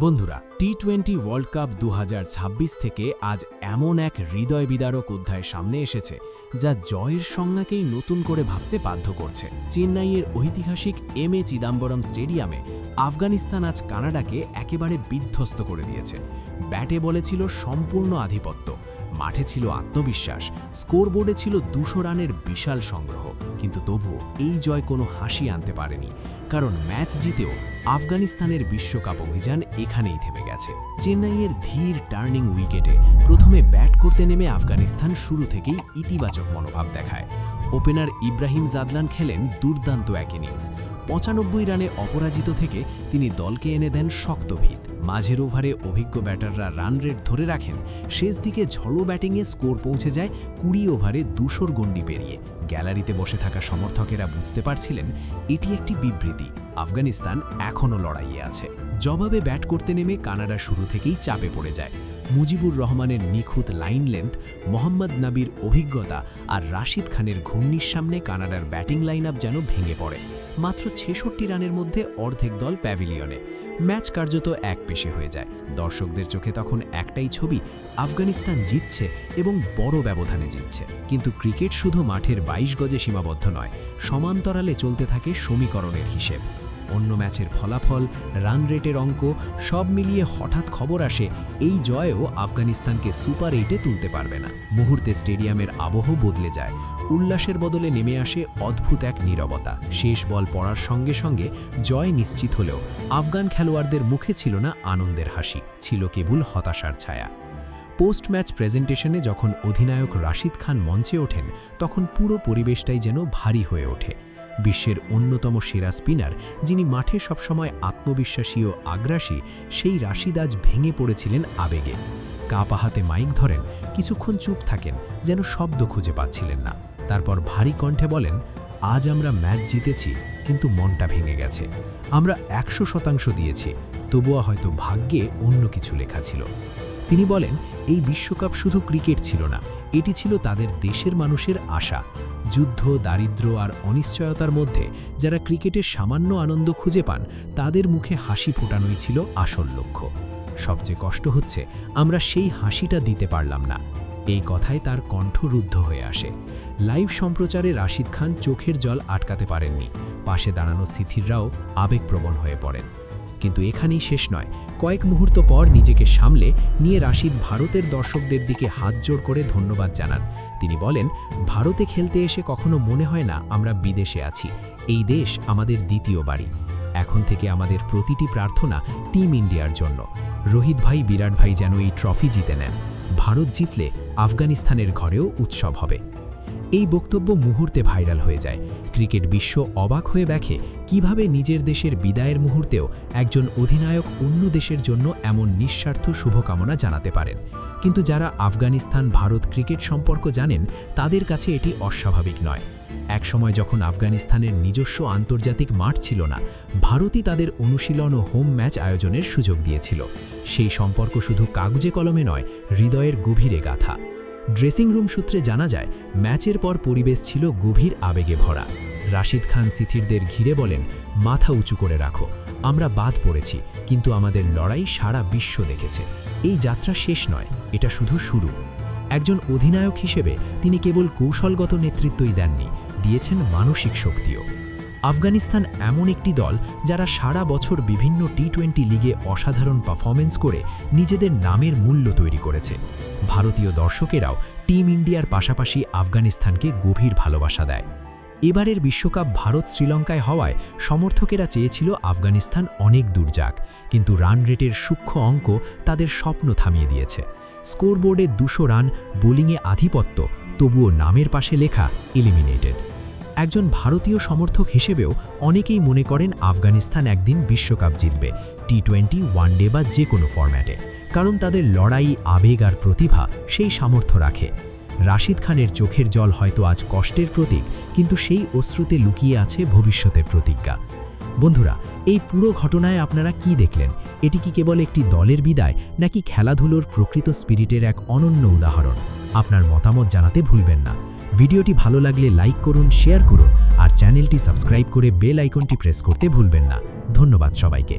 বন্ধুরা, টি-20 world cup 2026 থেকে আজ এমন এক হৃদয় বিদারক অধ্যায় সামনে এসেছে যা জয়ের সংজ্ঞাকেই নতুন করে ভাবতে বাধ্য করছে। চেন্নাইয়ের ঐতিহাসিক এম.এ. চিদাম্বরম স্টেডিয়ামে আফগানিস্তান আজ কানাডাকে একেবারে বিধ্বস্ত করে দিয়েছে। ব্যাটে বলে ছিল সম্পূর্ণ আধিপত্য, মাঠে ছিল আত্মবিশ্বাস, স্কোরবোর্ডে ছিল 200 রানের বিশাল সংগ্রহ। কিন্তু তবুও এই জয় কোনো হাসি আনতে পারেনি, কারণ ম্যাচ জিতেও আফগানিস্তানের বিশ্বকাপ অভিযান এখানেই থেমে গেছে। চেন্নাইয়ের ধীর টার্নিং উইকেটে প্রথমে ব্যাট করতে নেমে আফগানিস্তান শুরু থেকেই ইতিবাচক মনোভাব দেখায়। ওপেনার ইব্রাহিম জাদলান খেলেন দুর্দান্ত এক ইনিংস। 95 রানে অপরাজিত থেকে তিনি দলকে এনে দেন শক্ত ভিত। মাঝের ওভারে অভিজ্ঞ ব্যাটাররা রান রেট ধরে রাখেন। শেষ দিকে ঝড়ো ব্যাটিংয়ে স্কোর পৌঁছে যায় 20 ওভারে 200 গণ্ডি পেরিয়ে। গ্যালারিতে বসে থাকা সমর্থকেরা বুঝতে পারছিলেন এটি একটি বিবৃতি, আফগানিস্তান এখনও লড়াইয়ে আছে। জবাবে ব্যাট করতে নেমে কানাডা শুরু থেকেই চাপে পড়ে যায়। মুজিবুর রহমানের নিখুঁত লাইন লেন্থ, মোহাম্মদ নাবির অভিজ্ঞতা আর রাশিদ খানের ঘূর্ণির সামনে কানাডার ব্যাটিং লাইন আপ যেন ভেঙে পড়ে। মাত্র 66 রানের মধ্যে অর্ধেক দল প্যাভিলিয়নে। ম্যাচ কার্যত এক পেশে হয়ে যায়। দর্শকদের চোখে তখন একটাই ছবি, আফগানিস্তান জিতছে এবং বড় ব্যবধানে জিতছে। কিন্তু ক্রিকেট শুধু মাঠের 22 গজে সীমাবদ্ধ নয়, সমান্তরালে চলতে থাকে সমীকরণের হিসেব। অন্য ম্যাচের ফলাফল, রান রেটের অঙ্ক সব মিলিয়ে হঠাৎ খবর আসে এই জয়ও আফগানিস্তানকে সুপার 8-এ তুলতে পারবে না। মুহূর্তে স্টেডিয়ামের আবহ বদলে যায়। উল্লাসের বদলে নেমে আসে অদ্ভুত এক নীরবতা। শেষ বল পড়ার সঙ্গে সঙ্গে জয় নিশ্চিত হলেও আফগান খেলোয়াড়দের মুখে ছিল না আনন্দের হাসি, ছিল কেবল হতাশার ছায়া। পোস্ট ম্যাচ প্রেজেন্টেশনে যখন অধিনায়ক রাশিদ খান মঞ্চে ওঠেন, তখন পুরো পরিবেশটাই যেন ভারী হয়ে ওঠে। বিশ্বের অন্যতম সেরা স্পিনার, যিনি মাঠে সবসময় আত্মবিশ্বাসী ও আগ্রাসী, সেই রাশিদ আজ ভেঙে পড়েছিলেন আবেগে। কাপা হাতে মাইক ধরেন, কিছুক্ষণ চুপ থাকেন, যেন শব্দ খুঁজে পাচ্ছিলেন না। তারপর ভারী কণ্ঠে বলেন, আজ আমরা ম্যাচ জিতেছি, কিন্তু মনটা ভেঙে গেছে। আমরা 100% দিয়েছি, তবুও হয়তো ভাগ্যে অন্য কিছু লেখা ছিল। তিনি বলেন, এই বিশ্বকাপ শুধু ক্রিকেট ছিল না, এটি ছিল তাদের দেশের মানুষের আশা। যুদ্ধ, দারিদ্র্য আর অনিশ্চয়তার মধ্যে যারা ক্রিকেটের সামান্য আনন্দ খুঁজে পান, তাদের মুখে হাসি ফোটানোই ছিল আসল লক্ষ্য। সবচেয়ে কষ্ট হচ্ছে আমরা সেই হাসিটা দিতে পারলাম না। এই কথায় তার কণ্ঠ রুদ্ধ হয়ে আসে। লাইভ সম্প্রচারে রাশিদ খান চোখের জল আটকাতে পারেননি। পাশে দাঁড়ানো সিথিররাও আবেগপ্রবণ হয়ে পড়েন। কিন্তু এখানেই শেষ নয়। কয়েক মুহূর্ত পর নিজেকে সামলে নিয়ে রাশিদ ভারতের দর্শকদের দিকে হাত জোড় করে ধন্যবাদ জানান। তিনি বলেন, ভারতে খেলতে এসে কখনো মনে হয় না আমরা বিদেশে আছি। এই দেশ আমাদের দ্বিতীয় বাড়ি। এখন থেকে আমাদের প্রতিটি প্রার্থনা টিম ইন্ডিয়ার জন্য। রোহিত ভাই, বিরাট ভাই যেন এই ট্রফি জিতে নেন। ভারত জিতলে আফগানিস্তানের ঘরেও উৎসব হবে। এই বক্তব্য মুহূর্তে ভাইরাল হয়ে যায়। ক্রিকেট বিশ্ব অবাক হয়ে দেখে কিভাবে নিজের দেশের বিদায়ের মুহূর্তেও একজন অধিনায়ক অন্য দেশের জন্য এমন নিঃস্বার্থ শুভকামনা জানাতে পারেন। কিন্তু যারা আফগানিস্তান ভারত ক্রিকেট সম্পর্ক জানেন, তাদের কাছে এটি অস্বাভাবিক নয়। একসময় যখন আফগানিস্তানের নিজস্ব আন্তর্জাতিক মাঠ ছিল না, ভারতই তাদের অনুশীলন ও হোম ম্যাচ আয়োজনের সুযোগ দিয়েছিল। সেই সম্পর্ক শুধু কাগজে কলমে নয়, হৃদয়ের গভীরে গাথা। ড্রেসিং রুম সূত্রে জানা যায়, ম্যাচের পর পরিবেশ ছিল গভীর আবেগে ভরা। রাশিদ খান সিথিরদের ঘিরে বলেন, মাথা উঁচু করে রাখো, আমরা বাদ পড়েছি, কিন্তু আমাদের লড়াই সারা বিশ্ব দেখেছে। এই যাত্রা শেষ নয়, এটা শুধু শুরু। একজন অধিনায়ক হিসেবে তিনি কেবল কৌশলগত নেতৃত্বই দেননি, দিয়েছেন মানসিক শক্তিও। আফগানিস্তান এমন একটি দল যারা সারা বছর বিভিন্ন টি-20 লিগে অসাধারণ পারফরমেন্স করে নিজেদের নামের মূল্য তৈরি করেছে। ভারতীয় দর্শকেরাও টিম ইন্ডিয়ার পাশাপাশি আফগানিস্তানকে গভীর ভালোবাসা দেয়। এবারের বিশ্বকাপ ভারত শ্রীলঙ্কায় হওয়ায় সমর্থকেরা চেয়েছিল আফগানিস্তান অনেক দূর যাক, কিন্তু রান রেটের সূক্ষ্ম অঙ্ক তাদের স্বপ্ন থামিয়ে দিয়েছে। স্কোরবোর্ডে 200 রান, বোলিংয়ে আধিপত্য, তবুও নামের পাশে লেখা এলিমিনেটেড। একজন ভারতীয় সমর্থক হিসেবেও অনেকেই মনে করেন আফগানিস্তান একদিন বিশ্বকাপ জিতবে, টি-20, ওয়ানডে বা যে কোনো ফরম্যাটে, কারণ তাদের লড়াই, আবেগ আর প্রতিভা সেই সামর্থ্য রাখে। রাশিদ খানের চোখের জল হয়তো আজ কষ্টের প্রতীক, কিন্তু সেই অশ্রুতে লুকিয়ে আছে ভবিষ্যতের প্রতিজ্ঞা। বন্ধুরা, এই পুরো ঘটনায় আপনারা কি দেখলেন? এটি কি কেবল একটি দলের বিদায়, নাকি খেলাধুলোর প্রকৃত স্পিরিটের এক অনন্য উদাহরণ? আপনার মতামত জানাতে ভুলবেন না। ভিডিওটি ভালো লাগলে লাইক করুন, শেয়ার করুন আর চ্যানেলটি সাবস্ক্রাইব করে বেল আইকনটি প্রেস করতে ভুলবেন না। ধন্যবাদ সবাইকে।